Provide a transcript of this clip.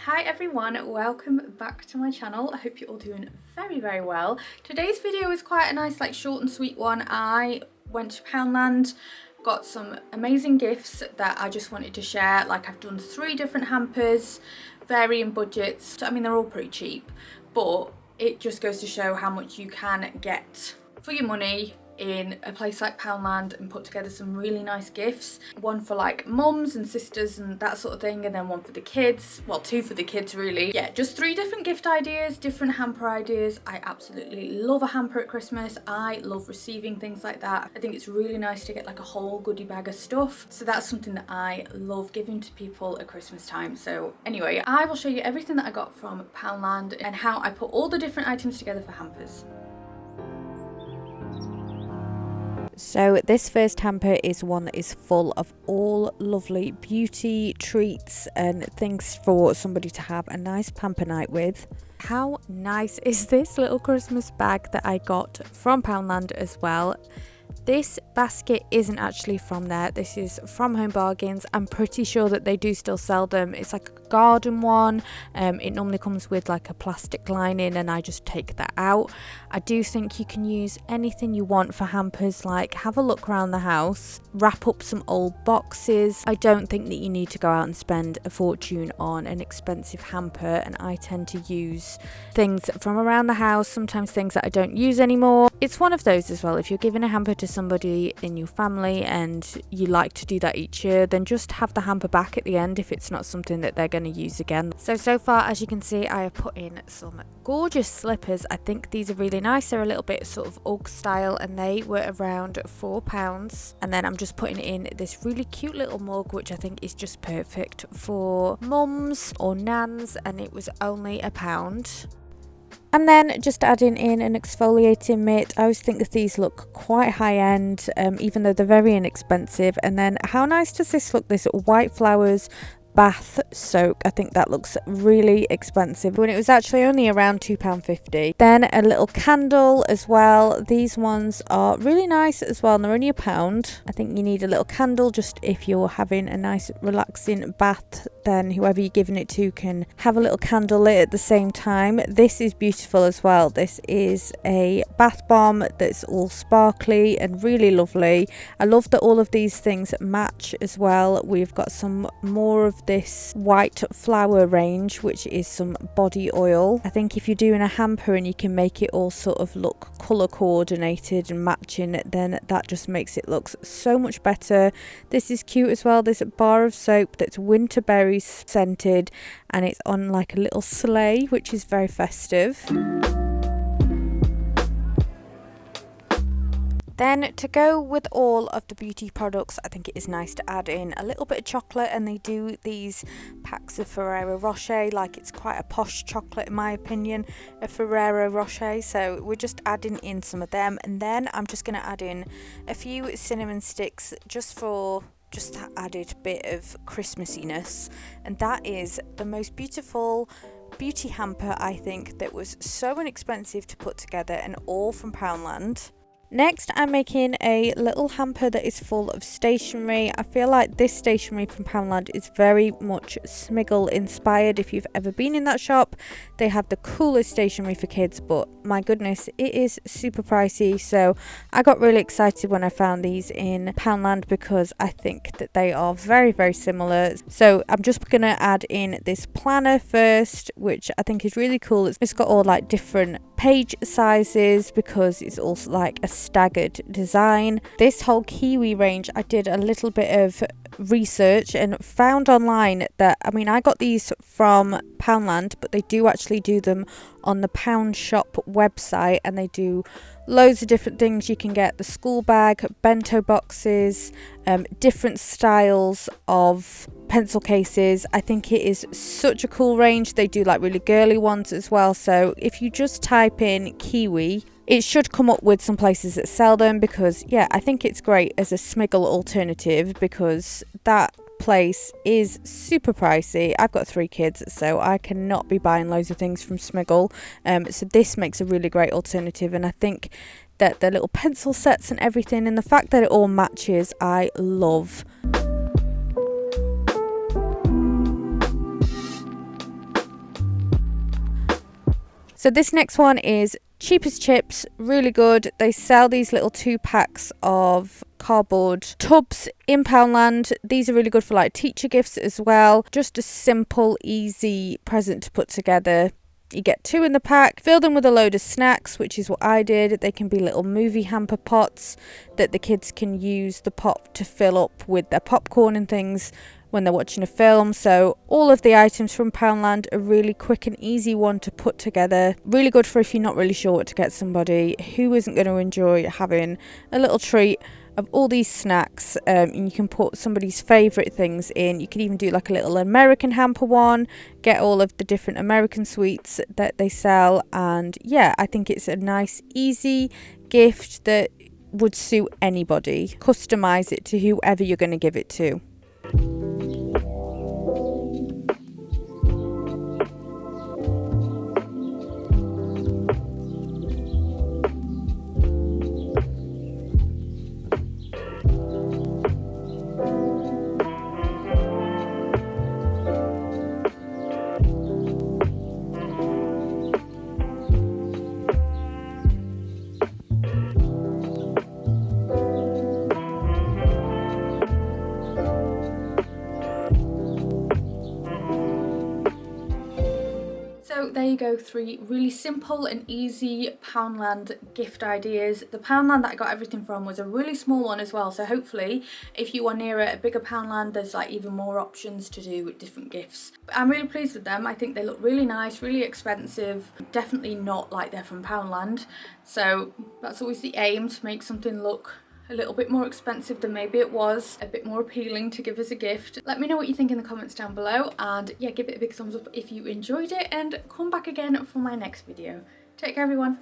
Hi everyone, welcome back to my channel. I hope you're all doing very well. Today's video is quite a nice short and sweet one. I went to Poundland, got some amazing gifts that I just wanted to share. I've done 3 different hampers, varying budgets. I mean, they're all pretty cheap, but it just goes to show how much you can get for your money in a place like Poundland and put together some really nice gifts. One for mums and sisters and that sort of thing, and then one for the kids. Well, 2 for the kids really. Yeah, just 3 different gift ideas, different hamper ideas. I absolutely love a hamper at Christmas. I love receiving things like that. I think it's really nice to get a whole goodie bag of stuff. So that's something that I love giving to people at Christmas time. So anyway, I will show you everything that I got from Poundland and how I put all the different items together for hampers. So this first hamper is one that is full of all lovely beauty treats and things for somebody to have a nice pamper night with. How nice is this little Christmas bag that I got from Poundland as well? This basket isn't actually from there. This is from Home Bargains. I'm pretty sure that they do still sell them. It's a garden one. It normally comes with a plastic lining and I just take that out. I do think you can use anything you want for hampers, have a look around the house, wrap up some old boxes. I don't think that you need to go out and spend a fortune on an expensive hamper, and I tend to use things from around the house, sometimes things that I don't use anymore. It's one of those as well. If you're giving a hamper to somebody in your family and you like to do that each year, then just have the hamper back at the end if it's not something that they're going to use again. So far, as you can see, I have put in some gorgeous slippers. I think these are really nice. They're a little bit sort of Ugg style and they were around £4. And then I'm just putting in this really cute little mug, which I think is just perfect for mums or nans, and it was only £1. And then just adding in an exfoliating mitt. I always think that these look quite high end, even though they're very inexpensive. And then how nice does this look? This white flowers bath soak. I think that looks really expensive when it was actually only around £2.50. Then a little candle as well. These ones are really nice as well, and they're only £1. I think you need a little candle just if you're having a nice relaxing bath, then whoever you're giving it to can have a little candle lit at the same time. This is beautiful as well. This is a bath bomb that's all sparkly and really lovely. I love that all of these things match as well. We've got some more of this white flower range, which is some body oil. I think if you're doing a hamper and you can make it all sort of look colour coordinated and matching, then that just makes it look so much better. This is cute as well. This bar of soap that's winter berries scented, and it's on a little sleigh, which is very festive. Then to go with all of the beauty products, I think it is nice to add in a little bit of chocolate, and they do these packs of Ferrero Rocher, it's quite a posh chocolate in my opinion, a Ferrero Rocher, so we're just adding in some of them. And then I'm just going to add in a few cinnamon sticks just for that added bit of Christmassiness. And that is the most beautiful beauty hamper, I think, that was so inexpensive to put together, and all from Poundland. Next, I'm making a little hamper that is full of stationery. I feel like this stationery from Poundland is very much Smiggle inspired. If you've ever been in that shop, they have the coolest stationery for kids, but my goodness, it is super pricey. So I got really excited when I found these in Poundland because I think that they are very similar. So I'm just going to add in this planner first, which I think is really cool. It's got all different page sizes because it's also a staggered design. This whole kiwi range, I did a little bit of research and found online that, I got these from Poundland, but they do actually do them on the Pound Shop website, and they do loads of different things. You can get the school bag, bento boxes, different styles of pencil cases. I think it is such a cool range. They do really girly ones as well. So if you just type in kiwi, it should come up with some places that sell them, because I think it's great as a Smiggle alternative, because that place is super pricey. I've got 3 kids, so I cannot be buying loads of things from Smiggle, so this makes a really great alternative. And I think that the little pencil sets and everything, and the fact that it all matches, I love. So this next one is cheap as chips, really good. They sell these little 2 packs of cardboard tubs in Poundland. These are really good for like teacher gifts as well. Just a simple, easy present to put together. You get 2 in the pack, fill them with a load of snacks, which is what I did. They can be little movie hamper pots that the kids can use the pot to fill up with their popcorn and things when they're watching a film. So all of the items from Poundland are really quick and easy one to put together. Really good for if you're not really sure what to get somebody who isn't going to enjoy having a little treat of all these snacks. And you can put somebody's favourite things in. You can even do like a little American hamper one, get all of the different American sweets that they sell. And yeah, I think it's a nice easy gift that would suit anybody. Customise it to whoever you're going to give it to. So there you go, 3 really simple and easy Poundland gift ideas. The Poundland that I got everything from was a really small one as well, so hopefully if you are near a bigger Poundland there's like even more options to do with different gifts. But I'm really pleased with them. I think they look really nice, really expensive, definitely not like they're from Poundland. So that's always the aim, to make something look a little bit more expensive than maybe it was, a bit more appealing to give as a gift. Let me know what you think in the comments down below, and yeah, give it a big thumbs up if you enjoyed it, and come back again for my next video. Take care everyone.